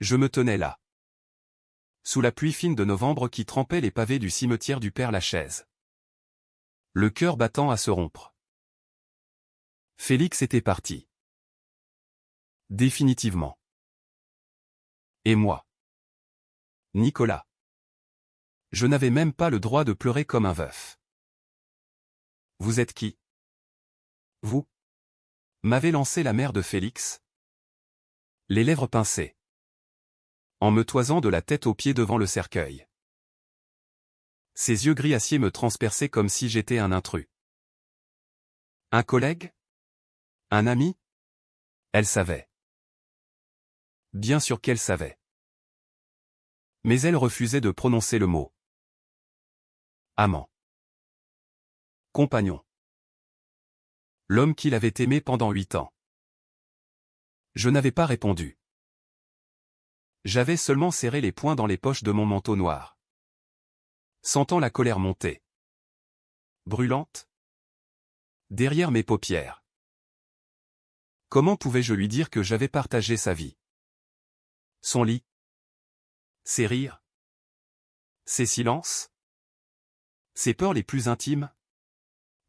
Je me tenais là, sous la pluie fine de novembre qui trempait les pavés du cimetière du Père-Lachaise, le cœur battant à se rompre. Félix était parti. Définitivement. Et moi, Nicolas, je n'avais même pas le droit de pleurer comme un veuf. Vous êtes qui? Vous? M'avait lancé la mère de Félix, les lèvres pincées, en me toisant de la tête aux pieds devant le cercueil. Ses yeux gris acier me transperçaient comme si j'étais un intrus. Un collègue? Un ami? Elle savait. Bien sûr qu'elle savait. Mais elle refusait de prononcer le mot. Amant. Compagnon. L'homme qu'il avait aimé pendant 8 ans. Je n'avais pas répondu. J'avais seulement serré les poings dans les poches de mon manteau noir, sentant la colère monter, brûlante, derrière mes paupières. Comment pouvais-je lui dire que j'avais partagé sa vie? Son lit? Ses rires? Ses silences? Ses peurs les plus intimes?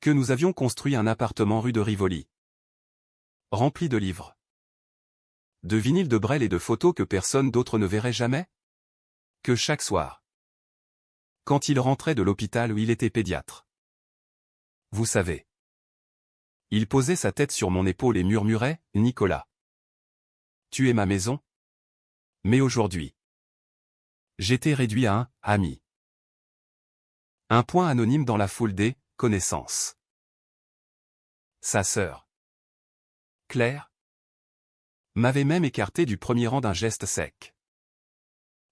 Que nous avions construit un appartement rue de Rivoli, rempli de livres, de vinyles de Brel et de photos que personne d'autre ne verrait jamais? Que chaque soir, quand il rentrait de l'hôpital où il était pédiatre, vous savez, il posait sa tête sur mon épaule et murmurait « Nicolas, tu es ma maison ?» Mais aujourd'hui, j'étais réduit à un « ami ». Un point anonyme dans la foule des « connaissances ». Sa sœur, Claire, m'avait même écarté du premier rang d'un geste sec.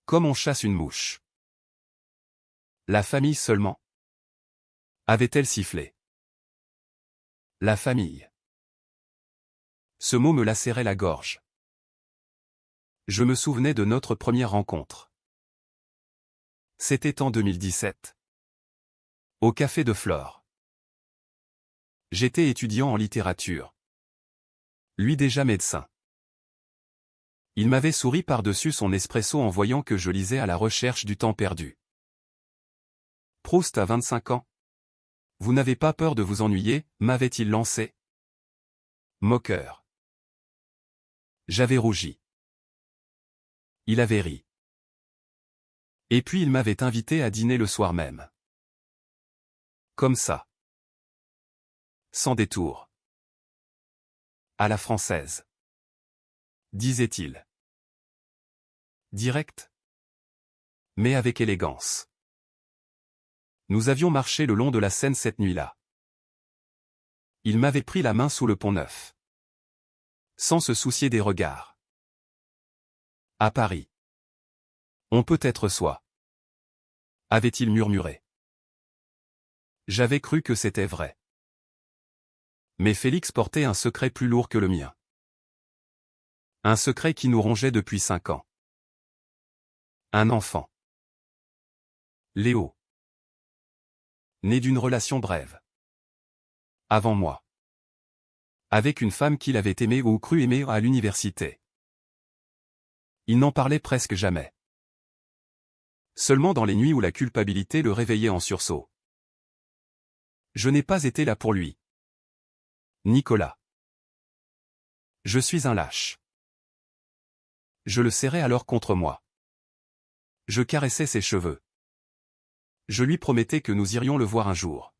Comme on chasse une mouche. La famille seulement? Avait-elle sifflé? La famille. Ce mot me lacérait la gorge. Je me souvenais de notre première rencontre. C'était en 2017. Au Café de Flore. J'étais étudiant en littérature. Lui déjà médecin. Il m'avait souri par-dessus son espresso en voyant que je lisais à la recherche du temps perdu. Proust a 25 ans. Vous n'avez pas peur de vous ennuyer, m'avait-il lancé. Moqueur. J'avais rougi. Il avait ri. Et puis il m'avait invité à dîner le soir même. Comme ça. Sans détour. À la française. Disait-il. Direct. Mais avec élégance. Nous avions marché le long de la Seine cette nuit-là. Il m'avait pris la main sous le Pont-Neuf. Sans se soucier des regards. À Paris. On peut être soi. Avait-il murmuré. J'avais cru que c'était vrai. Mais Félix portait un secret plus lourd que le mien. Un secret qui nous rongeait depuis 5 ans. Un enfant. Léo. Né d'une relation brève. Avant moi. Avec une femme qu'il avait aimée ou cru aimer à l'université. Il n'en parlait presque jamais. Seulement dans les nuits où la culpabilité le réveillait en sursaut. Je n'ai pas été là pour lui. Nicolas. Je suis un lâche. Je le serrais alors contre moi. Je caressais ses cheveux. Je lui promettais que nous irions le voir un jour.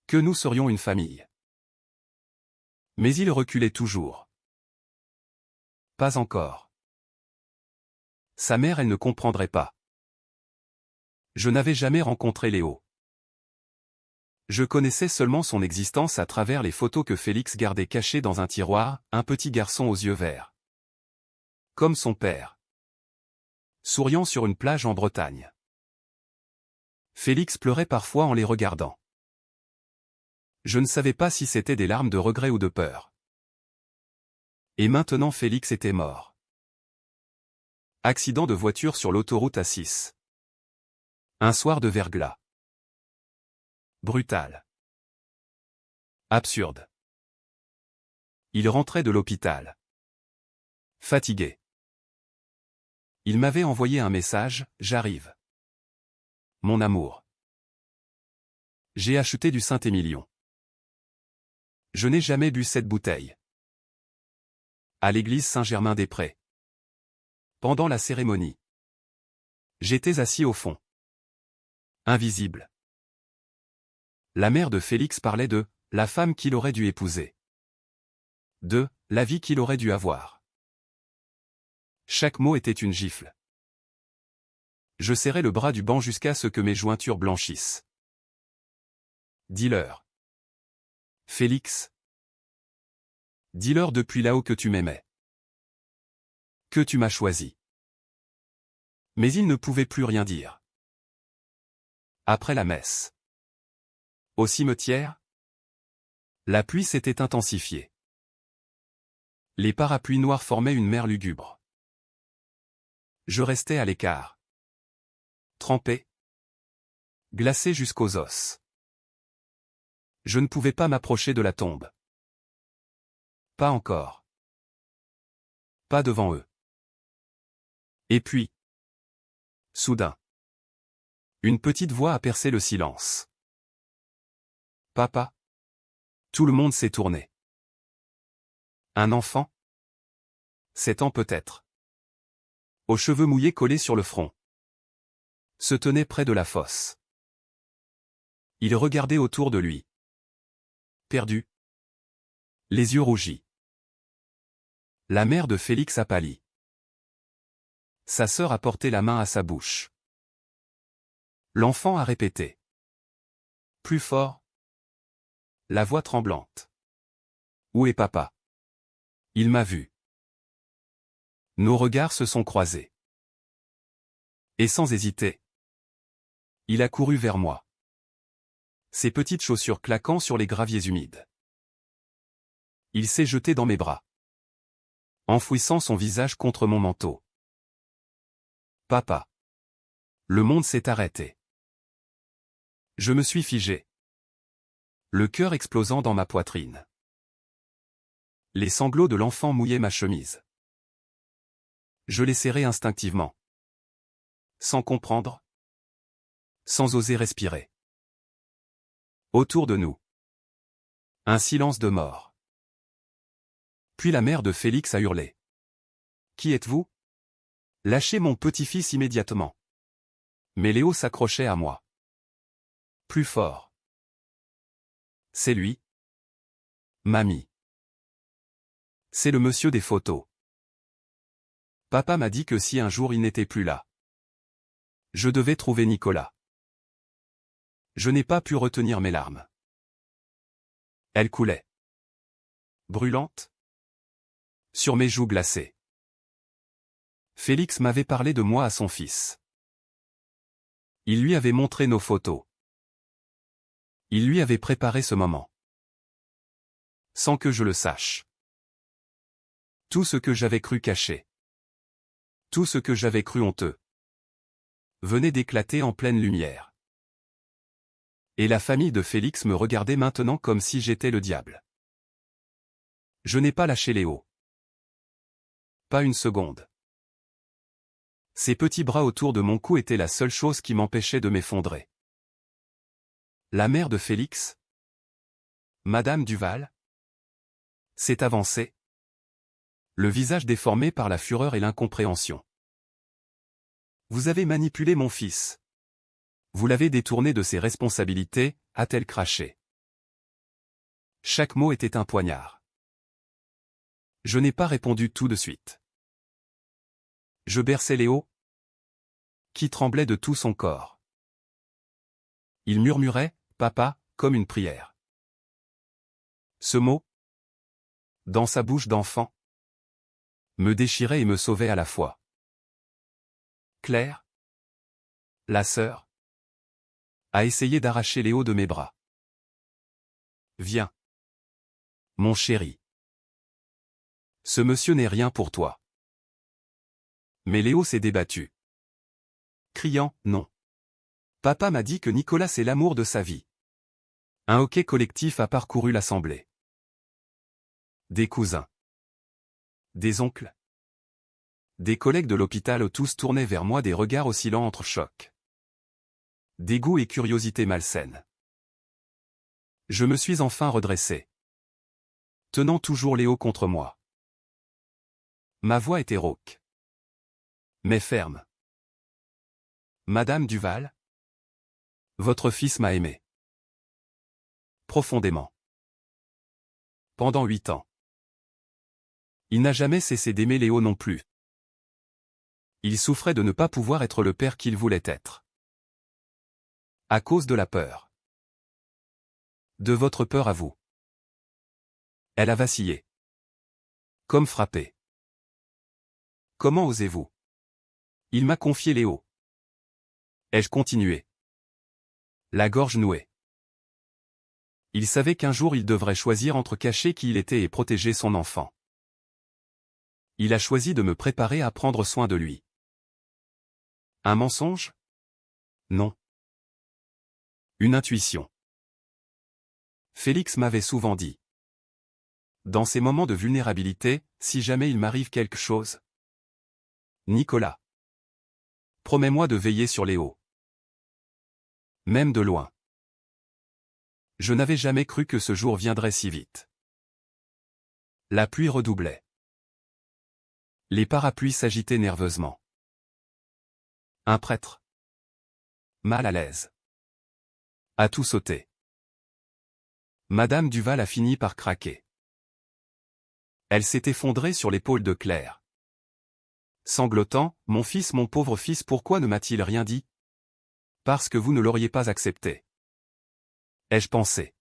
Que nous serions une famille. Mais il reculait toujours. Pas encore. Sa mère, elle ne comprendrait pas. Je n'avais jamais rencontré Léo. Je connaissais seulement son existence à travers les photos que Félix gardait cachées dans un tiroir, un petit garçon aux yeux verts. Comme son père. Souriant sur une plage en Bretagne. Félix pleurait parfois en les regardant. Je ne savais pas si c'était des larmes de regret ou de peur. Et maintenant Félix était mort. Accident de voiture sur l'autoroute A6. Un soir de verglas. Brutal. Absurde. Il rentrait de l'hôpital. Fatigué. Il m'avait envoyé un message, j'arrive. Mon amour. J'ai acheté du Saint-Émilion. Je n'ai jamais bu cette bouteille. À l'église Saint-Germain-des-Prés. Pendant la cérémonie. J'étais assis au fond. Invisible. La mère de Félix parlait de la femme qu'il aurait dû épouser. De la vie qu'il aurait dû avoir. Chaque mot était une gifle. Je serrai le bras du banc jusqu'à ce que mes jointures blanchissent. Dis-leur. Félix. Dis-leur depuis là-haut que tu m'aimais. Que tu m'as choisi. Mais il ne pouvait plus rien dire. Après la messe. Au cimetière. La pluie s'était intensifiée. Les parapluies noirs formaient une mer lugubre. Je restais à l'écart. Trempé. Glacé jusqu'aux os. Je ne pouvais pas m'approcher de la tombe. Pas encore. Pas devant eux. Et puis. Soudain. Une petite voix a percé le silence. Papa. Tout le monde s'est tourné. Un enfant? 7 ans peut-être. Aux cheveux mouillés collés sur le front. Se tenait près de la fosse. Il regardait autour de lui. Perdu. Les yeux rougis. La mère de Félix a pâli. Sa sœur a porté la main à sa bouche. L'enfant a répété. Plus fort. La voix tremblante. Où est papa? Il m'a vu. Nos regards se sont croisés. Et sans hésiter. Il a couru vers moi. Ses petites chaussures claquant sur les graviers humides. Il s'est jeté dans mes bras. Enfouissant son visage contre mon manteau. Papa. Le monde s'est arrêté. Je me suis figé. Le cœur explosant dans ma poitrine. Les sanglots de l'enfant mouillaient ma chemise. Je les serrai instinctivement. Sans comprendre. Sans oser respirer. Autour de nous. Un silence de mort. Puis la mère de Félix a hurlé. Qui êtes-vous? Lâchez mon petit-fils immédiatement. Mais Léo s'accrochait à moi. Plus fort. C'est lui. Mamie. C'est le monsieur des photos. Papa m'a dit que si un jour il n'était plus là, je devais trouver Nicolas. Je n'ai pas pu retenir mes larmes. Elles coulaient. Brûlantes. Sur mes joues glacées. Félix m'avait parlé de moi à son fils. Il lui avait montré nos photos. Il lui avait préparé ce moment. Sans que je le sache. Tout ce que j'avais cru caché. Tout ce que j'avais cru honteux. Venait d'éclater en pleine lumière. Et la famille de Félix me regardait maintenant comme si j'étais le diable. Je n'ai pas lâché Léo. Pas une seconde. Ses petits bras autour de mon cou étaient la seule chose qui m'empêchait de m'effondrer. La mère de Félix, Madame Duval, s'est avancée. Le visage déformé par la fureur et l'incompréhension. Vous avez manipulé mon fils. Vous l'avez détourné de ses responsabilités, a-t-elle craché. Chaque mot était un poignard. Je n'ai pas répondu tout de suite. Je berçais Léo, qui tremblait de tout son corps. Il murmurait, papa, comme une prière. Ce mot, dans sa bouche d'enfant, me déchirait et me sauvait à la fois. Claire, la sœur, a essayé d'arracher Léo de mes bras. Viens. Mon chéri. Ce monsieur n'est rien pour toi. Mais Léo s'est débattu. Criant, non. Papa m'a dit que Nicolas c'est l'amour de sa vie. Un hoquet collectif a parcouru l'assemblée. Des cousins. Des oncles. Des collègues de l'hôpital tous tournaient vers moi des regards oscillant entre choc, dégoût et curiosité malsaine. Je me suis enfin redressé, tenant toujours Léo contre moi. Ma voix était rauque, mais ferme. Madame Duval, votre fils m'a aimé. Profondément. Pendant 8 ans. Il n'a jamais cessé d'aimer Léo non plus. Il souffrait de ne pas pouvoir être le père qu'il voulait être. À cause de la peur. De votre peur à vous. Elle a vacillé. Comme frappé. Comment osez-vous? Il m'a confié Léo. Ai-je continué? La gorge nouée. Il savait qu'un jour il devrait choisir entre cacher qui il était et protéger son enfant. Il a choisi de me préparer à prendre soin de lui. Un mensonge? Non. Une intuition. Félix m'avait souvent dit. Dans ces moments de vulnérabilité, si jamais il m'arrive quelque chose. Nicolas. Promets-moi de veiller sur Léo. Même de loin. Je n'avais jamais cru que ce jour viendrait si vite. La pluie redoublait. Les parapluies s'agitaient nerveusement. Un prêtre. Mal à l'aise. A tout sauté. Madame Duval a fini par craquer. Elle s'est effondrée sur l'épaule de Claire. Sanglotant, mon fils, mon pauvre fils, pourquoi ne m'a-t-il rien dit? Parce que vous ne l'auriez pas accepté. Ai-je pensé.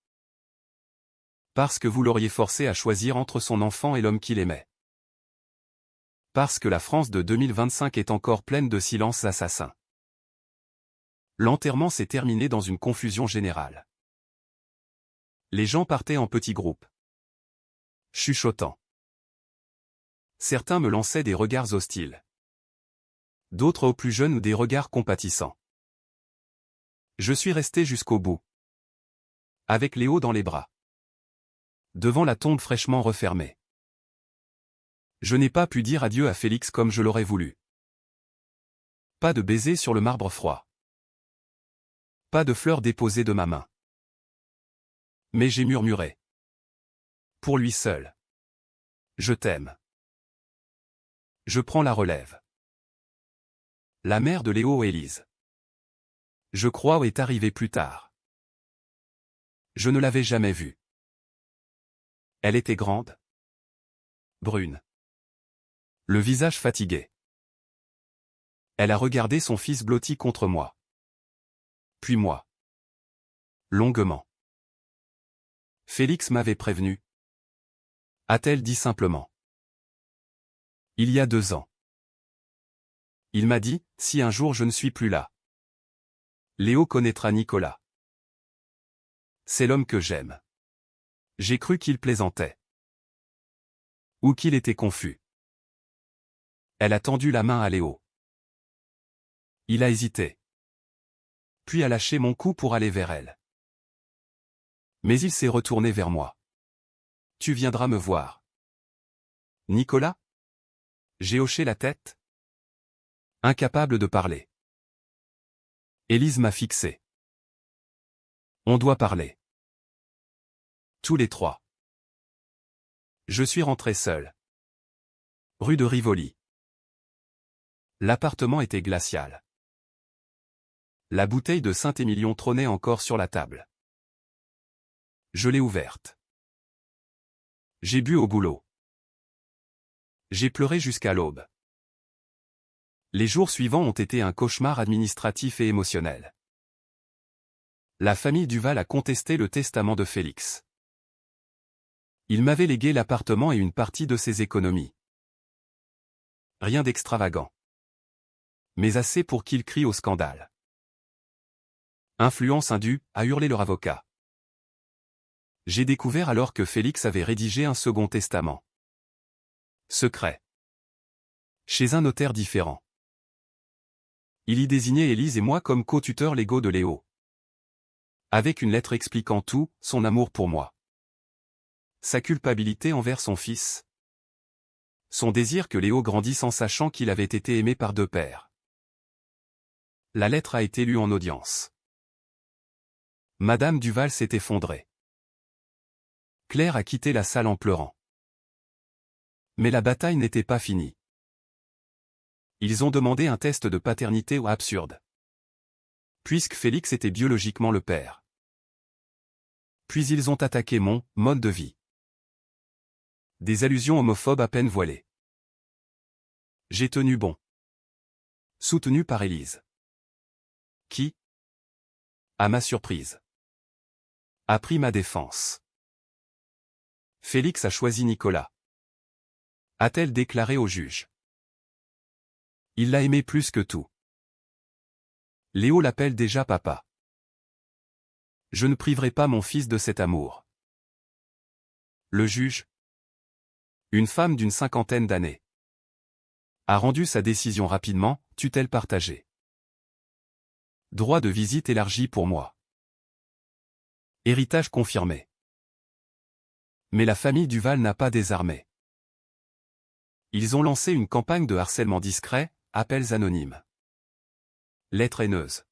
Parce que vous l'auriez forcé à choisir entre son enfant et l'homme qu'il aimait. Parce que la France de 2025 est encore pleine de silences assassins. L'enterrement s'est terminé dans une confusion générale. Les gens partaient en petits groupes. Chuchotant. Certains me lançaient des regards hostiles. D'autres aux plus jeunes des regards compatissants. Je suis resté jusqu'au bout. Avec Léo dans les bras. Devant la tombe fraîchement refermée. Je n'ai pas pu dire adieu à Félix comme je l'aurais voulu. Pas de baiser sur le marbre froid. Pas de fleurs déposées de ma main. Mais j'ai murmuré. Pour lui seul. Je t'aime. Je prends la relève. La mère de Léo, Élise. Je crois, est arrivée plus tard. Je ne l'avais jamais vue. Elle était grande. Brune. Le visage fatigué. Elle a regardé son fils blotti contre moi. Puis moi. Longuement. Félix m'avait prévenu. A-t-elle dit simplement. Il y a 2 ans. Il m'a dit, si un jour je ne suis plus là. Léo connaîtra Nicolas. C'est l'homme que j'aime. J'ai cru qu'il plaisantait. Ou qu'il était confus. Elle a tendu la main à Léo. Il a hésité. Puis a lâché mon cou pour aller vers elle. Mais il s'est retourné vers moi. Tu viendras me voir. Nicolas? J'ai hoché la tête. Incapable de parler. Élise m'a fixé. On doit parler. Tous les 3. Je suis rentré seul. Rue de Rivoli. L'appartement était glacial. La bouteille de Saint-Émilion trônait encore sur la table. Je l'ai ouverte. J'ai bu au goulot. J'ai pleuré jusqu'à l'aube. Les jours suivants ont été un cauchemar administratif et émotionnel. La famille Duval a contesté le testament de Félix. Il m'avait légué l'appartement et une partie de ses économies. Rien d'extravagant. Mais assez pour qu'il crie au scandale. Influence indue, a hurlé leur avocat. J'ai découvert alors que Félix avait rédigé un second testament. Secret. Chez un notaire différent. Il y désignait Élise et moi comme co-tuteurs légaux de Léo. Avec une lettre expliquant tout, son amour pour moi. Sa culpabilité envers son fils. Son désir que Léo grandisse en sachant qu'il avait été aimé par deux pères. La lettre a été lue en audience. Madame Duval s'est effondrée. Claire a quitté la salle en pleurant. Mais la bataille n'était pas finie. Ils ont demandé un test de paternité absurde. Puisque Félix était biologiquement le père. Puis ils ont attaqué mon mode de vie. Des allusions homophobes à peine voilées. J'ai tenu bon. Soutenu par Élise. Qui, à ma surprise, a pris ma défense. Félix a choisi Nicolas. A-t-elle déclaré au juge. Il l'a aimé plus que tout. Léo l'appelle déjà papa. Je ne priverai pas mon fils de cet amour. Le juge, une femme d'une cinquantaine d'années, a rendu sa décision rapidement, tutelle partagée. Droit de visite élargi pour moi. Héritage confirmé. Mais la famille Duval n'a pas désarmé. Ils ont lancé une campagne de harcèlement discret, appels anonymes. Lettres haineuses.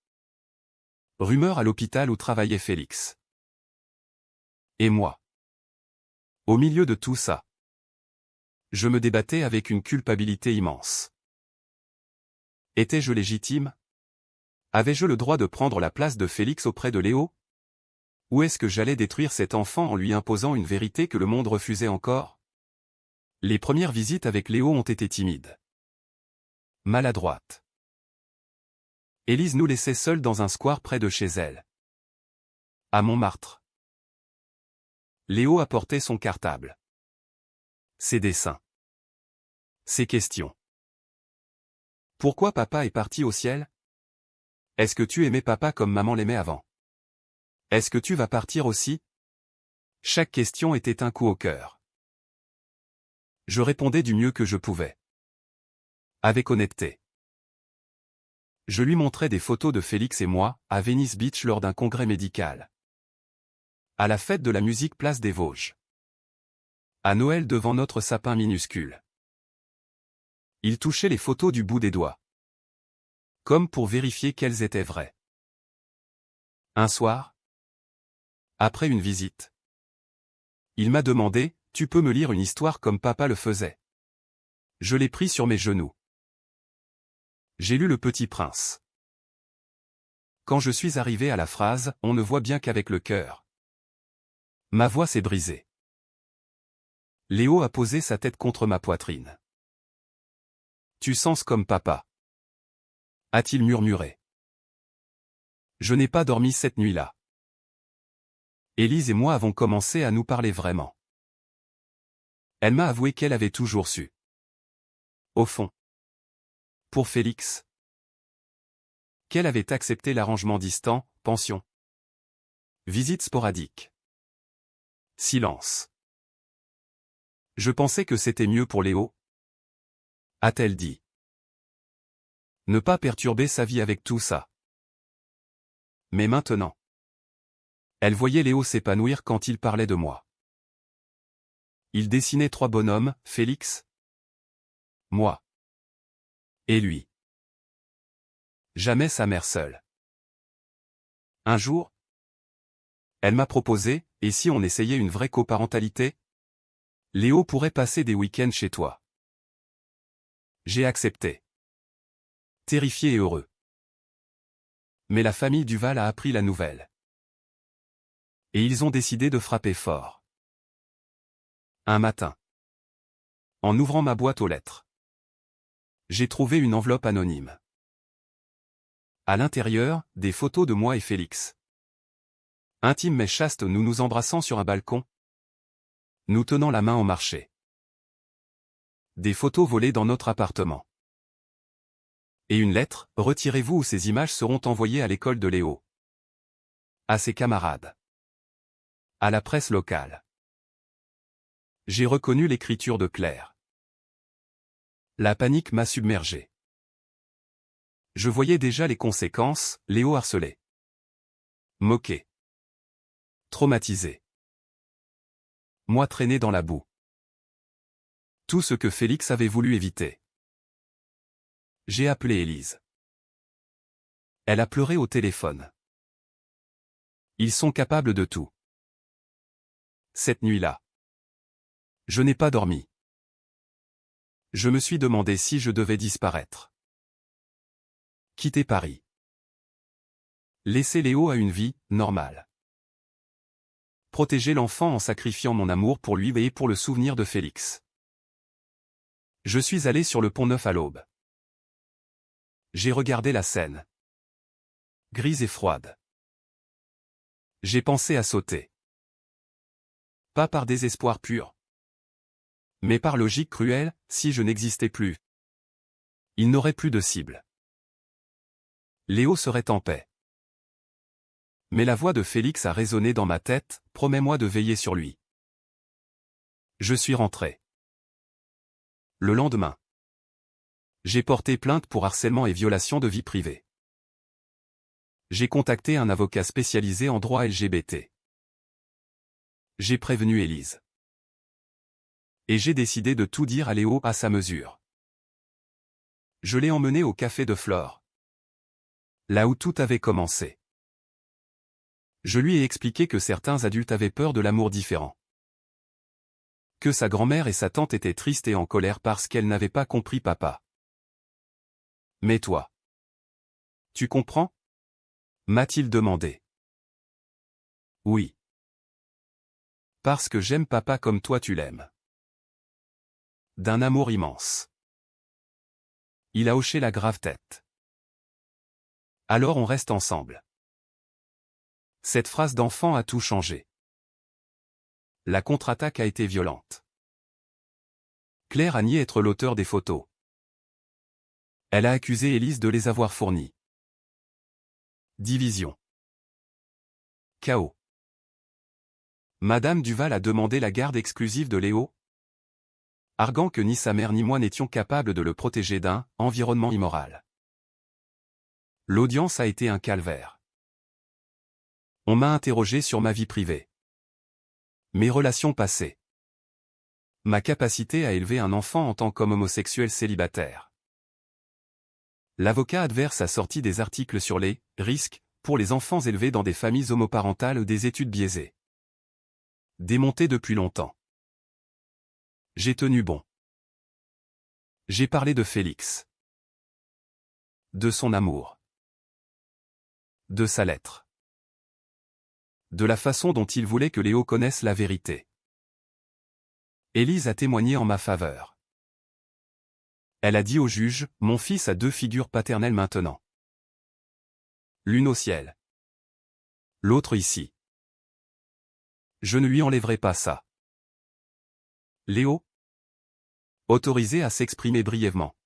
Rumeurs à l'hôpital où travaillait Félix. Et moi. Au milieu de tout ça, je me débattais avec une culpabilité immense. Étais-je légitime? Avais-je le droit de prendre la place de Félix auprès de Léo? Ou est-ce que j'allais détruire cet enfant en lui imposant une vérité que le monde refusait encore? Les premières visites avec Léo ont été timides. Maladroites. Élise nous laissait seuls dans un square près de chez elle. À Montmartre. Léo apportait son cartable. Ses dessins. Ses questions. Pourquoi papa est parti au ciel? Est-ce que tu aimais papa comme maman l'aimait avant? Est-ce que tu vas partir aussi? Chaque question était un coup au cœur. Je répondais du mieux que je pouvais. Avec honnêteté. Je lui montrais des photos de Félix et moi, à Venice Beach lors d'un congrès médical. À la fête de la musique Place des Vosges. À Noël devant notre sapin minuscule. Il touchait les photos du bout des doigts. Comme pour vérifier qu'elles étaient vraies. Un soir, après une visite, il m'a demandé, « Tu peux me lire une histoire comme papa le faisait ?» Je l'ai pris sur mes genoux. J'ai lu Le Petit Prince. Quand je suis arrivé à la phrase, on ne voit bien qu'avec le cœur. Ma voix s'est brisée. Léo a posé sa tête contre ma poitrine. Tu sens comme papa. A-t-il murmuré. Je n'ai pas dormi cette nuit-là. Élise et moi avons commencé à nous parler vraiment. Elle m'a avoué qu'elle avait toujours su. Au fond. Pour Félix. Qu'elle avait accepté l'arrangement distant, pension. Visite sporadique. Silence. Je pensais que c'était mieux pour Léo. A-t-elle dit. Ne pas perturber sa vie avec tout ça. Mais maintenant. Elle voyait Léo s'épanouir quand il parlait de moi. Il dessinait 3 bonhommes, Félix, moi et lui. Jamais sa mère seule. Un jour, elle m'a proposé, et si on essayait une vraie coparentalité? Léo pourrait passer des week-ends chez toi. J'ai accepté. Terrifié et heureux. Mais la famille Duval a appris la nouvelle. Et ils ont décidé de frapper fort. Un matin. En ouvrant ma boîte aux lettres. J'ai trouvé une enveloppe anonyme. À l'intérieur, des photos de moi et Félix. Intime mais chaste, nous nous embrassant sur un balcon. Nous tenant la main au marché. Des photos volées dans notre appartement. Et une lettre, retirez-vous ou ces images seront envoyées à l'école de Léo. À ses camarades. À la presse locale. J'ai reconnu l'écriture de Claire. La panique m'a submergé. Je voyais déjà les conséquences, Léo harcelé. Moqué. Traumatisé. Moi traîné dans la boue. Tout ce que Félix avait voulu éviter. J'ai appelé Élise. Elle a pleuré au téléphone. Ils sont capables de tout. Cette nuit-là, je n'ai pas dormi. Je me suis demandé si je devais disparaître. Quitter Paris. Laisser Léo à une vie normale. Protéger l'enfant en sacrifiant mon amour pour lui et pour le souvenir de Félix. Je suis allé sur le Pont-Neuf à l'aube. J'ai regardé la Seine. Grise et froide. J'ai pensé à sauter. Pas par désespoir pur. Mais par logique cruelle, si je n'existais plus. Il n'aurait plus de cible. Léo serait en paix. Mais la voix de Félix a résonné dans ma tête, promets-moi de veiller sur lui. Je suis rentré. Le lendemain. J'ai porté plainte pour harcèlement et violation de vie privée. J'ai contacté un avocat spécialisé en droit LGBT. J'ai prévenu Élise. Et j'ai décidé de tout dire à Léo à sa mesure. Je l'ai emmené au café de Flore. Là où tout avait commencé. Je lui ai expliqué que certains adultes avaient peur de l'amour différent. Que sa grand-mère et sa tante étaient tristes et en colère parce qu'elles n'avaient pas compris papa. Mais toi, tu comprends? M'a-t-il demandé. Oui. Parce que j'aime papa comme toi tu l'aimes. D'un amour immense. Il a hoché la grave tête. Alors on reste ensemble. Cette phrase d'enfant a tout changé. La contre-attaque a été violente. Claire a nié être l'auteur des photos. Elle a accusé Élise de les avoir fournies. Division. Chaos. Madame Duval a demandé la garde exclusive de Léo, arguant que ni sa mère ni moi n'étions capables de le protéger d'un environnement immoral. L'audience a été un calvaire. On m'a interrogé sur ma vie privée. Mes relations passées. Ma capacité à élever un enfant en tant qu'homme homosexuel célibataire. L'avocat adverse a sorti des articles sur les risques pour les enfants élevés dans des familles homoparentales ou des études biaisées. Démonté depuis longtemps. J'ai tenu bon. J'ai parlé de Félix. De son amour. De sa lettre. De la façon dont il voulait que Léo connaisse la vérité. Élise a témoigné en ma faveur. Elle a dit au juge, mon fils a deux figures paternelles maintenant. L'une au ciel. L'autre ici. Je ne lui enlèverai pas ça. Léo, autorisé à s'exprimer brièvement,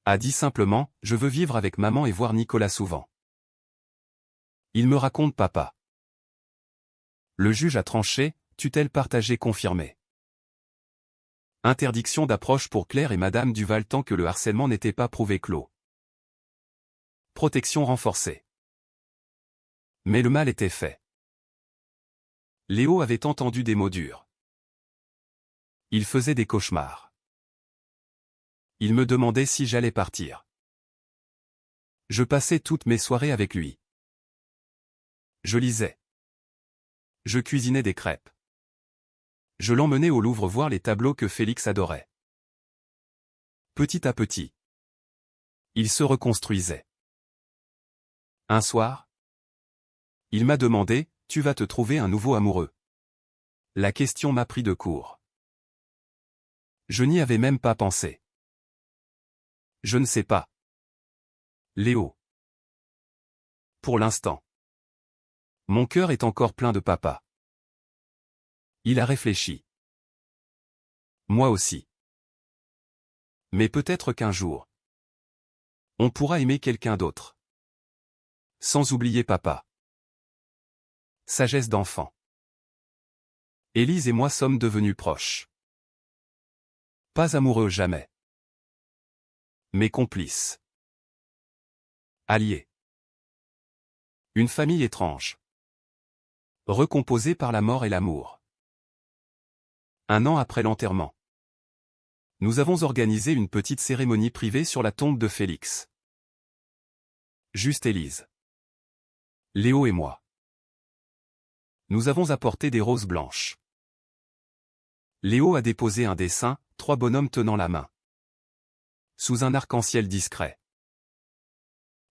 a dit simplement, je veux vivre avec maman et voir Nicolas souvent. Il me raconte papa. Le juge a tranché, tutelle partagée confirmée. Interdiction d'approche pour Claire et Madame Duval tant que le harcèlement n'était pas prouvé clos. Protection renforcée. Mais le mal était fait. Léo avait entendu des mots durs. Il faisait des cauchemars. Il me demandait si j'allais partir. Je passais toutes mes soirées avec lui. Je lisais. Je cuisinais des crêpes. Je l'emmenais au Louvre voir les tableaux que Félix adorait. Petit à petit, il se reconstruisait. Un soir, il m'a demandé, tu vas te trouver un nouveau amoureux. La question m'a pris de court. Je n'y avais même pas pensé. Je ne sais pas. Léo. Pour l'instant. Mon cœur est encore plein de papa. Il a réfléchi. Moi aussi. Mais peut-être qu'un jour, on pourra aimer quelqu'un d'autre. Sans oublier papa. Sagesse d'enfant. Élise et moi sommes devenus proches. Pas amoureux jamais. Mais complices. Alliés. Une famille étrange. Recomposée par la mort et l'amour. Un an après l'enterrement. Nous avons organisé une petite cérémonie privée sur la tombe de Félix. Juste Élise, Léo et moi. Nous avons apporté des roses blanches. Léo a déposé un dessin, 3 bonhommes tenant la main. Sous un arc-en-ciel discret.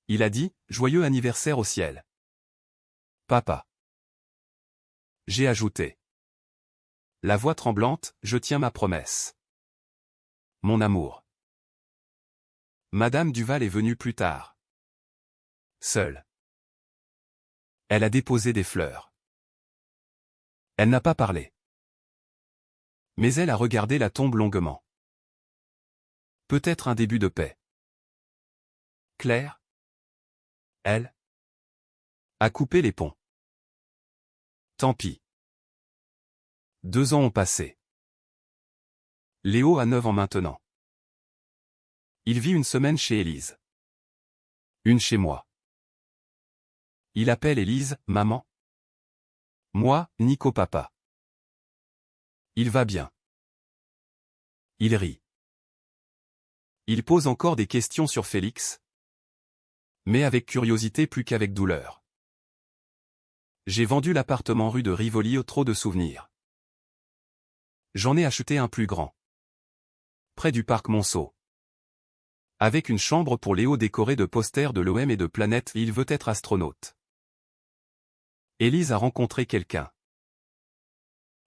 Il a dit, « Joyeux anniversaire au ciel. Papa. » J'ai ajouté. La voix tremblante, « Je tiens ma promesse. Mon amour. » Madame Duval est venue plus tard. Seule. Elle a déposé des fleurs. Elle n'a pas parlé. Mais elle a regardé la tombe longuement. Peut-être un début de paix. Claire, elle, a coupé les ponts. Tant pis. 2 ans ont passé. Léo a 9 ans maintenant. Il vit une semaine chez Élise. Une chez moi. Il appelle Élise, maman. Moi, Nico papa. Il va bien. Il rit. Il pose encore des questions sur Félix. Mais avec curiosité plus qu'avec douleur. J'ai vendu l'appartement rue de Rivoli au trop de souvenirs. J'en ai acheté un plus grand. Près du parc Monceau. Avec une chambre pour Léo décorée de posters de l'OM et de planètes, il veut être astronaute. Élise a rencontré quelqu'un.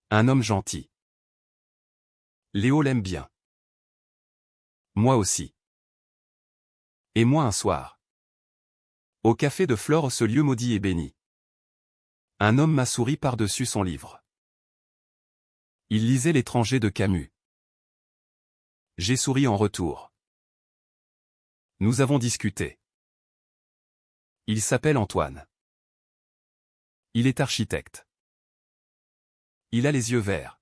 Un homme gentil. Léo l'aime bien. Moi aussi. Et moi un soir. Au café de Flore, ce lieu maudit et béni. Un homme m'a souri par-dessus son livre. Il lisait L'étranger de Camus. J'ai souri en retour. Nous avons discuté. Il s'appelle Antoine. Il est architecte. Il a les yeux verts.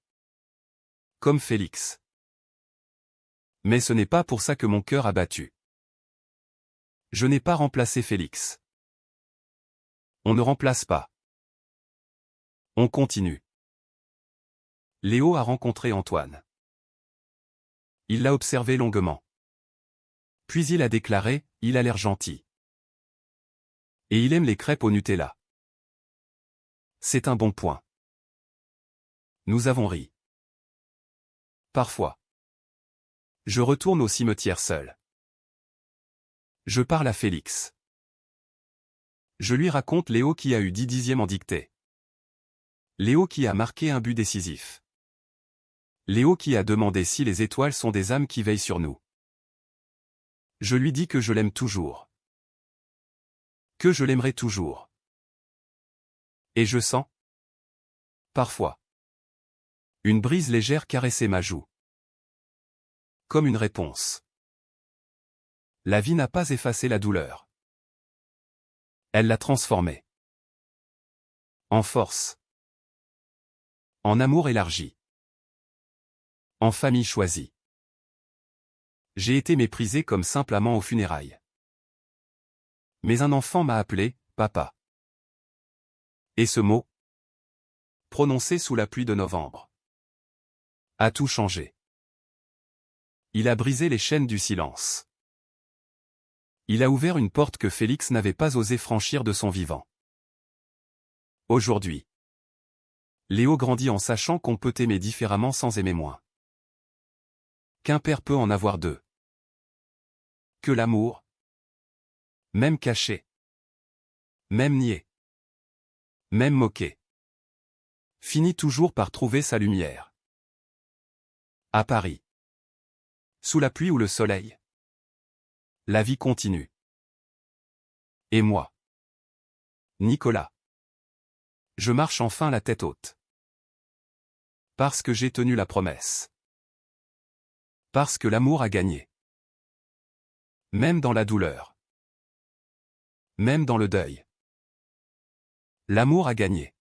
Comme Félix. Mais ce n'est pas pour ça que mon cœur a battu. Je n'ai pas remplacé Félix. On ne remplace pas. On continue. Léo a rencontré Antoine. Il l'a observé longuement. Puis il a déclaré, il a l'air gentil. Et il aime les crêpes au Nutella. C'est un bon point. Nous avons ri. Parfois. Je retourne au cimetière seul. Je parle à Félix. Je lui raconte Léo qui a eu 10 dixièmes en dictée. Léo qui a marqué un but décisif. Léo qui a demandé si les étoiles sont des âmes qui veillent sur nous. Je lui dis que je l'aime toujours. Que je l'aimerai toujours. Et je sens, parfois, une brise légère caresser ma joue. Comme une réponse. La vie n'a pas effacé la douleur. Elle l'a transformée. En force. En amour élargi. En famille choisie. J'ai été méprisé comme simple amant aux funérailles. Mais un enfant m'a appelé « papa ». Et ce mot, prononcé sous la pluie de novembre, a tout changé. Il a brisé les chaînes du silence. Il a ouvert une porte que Félix n'avait pas osé franchir de son vivant. Aujourd'hui, Léo grandit en sachant qu'on peut aimer différemment sans aimer moins. Qu'un père peut en avoir deux. Que l'amour, même caché, même nié, même moqué, finit toujours par trouver sa lumière. À Paris. Sous la pluie ou le soleil. La vie continue. Et moi, Nicolas, je marche enfin la tête haute. Parce que j'ai tenu la promesse. Parce que l'amour a gagné. Même dans la douleur. Même dans le deuil. L'amour a gagné.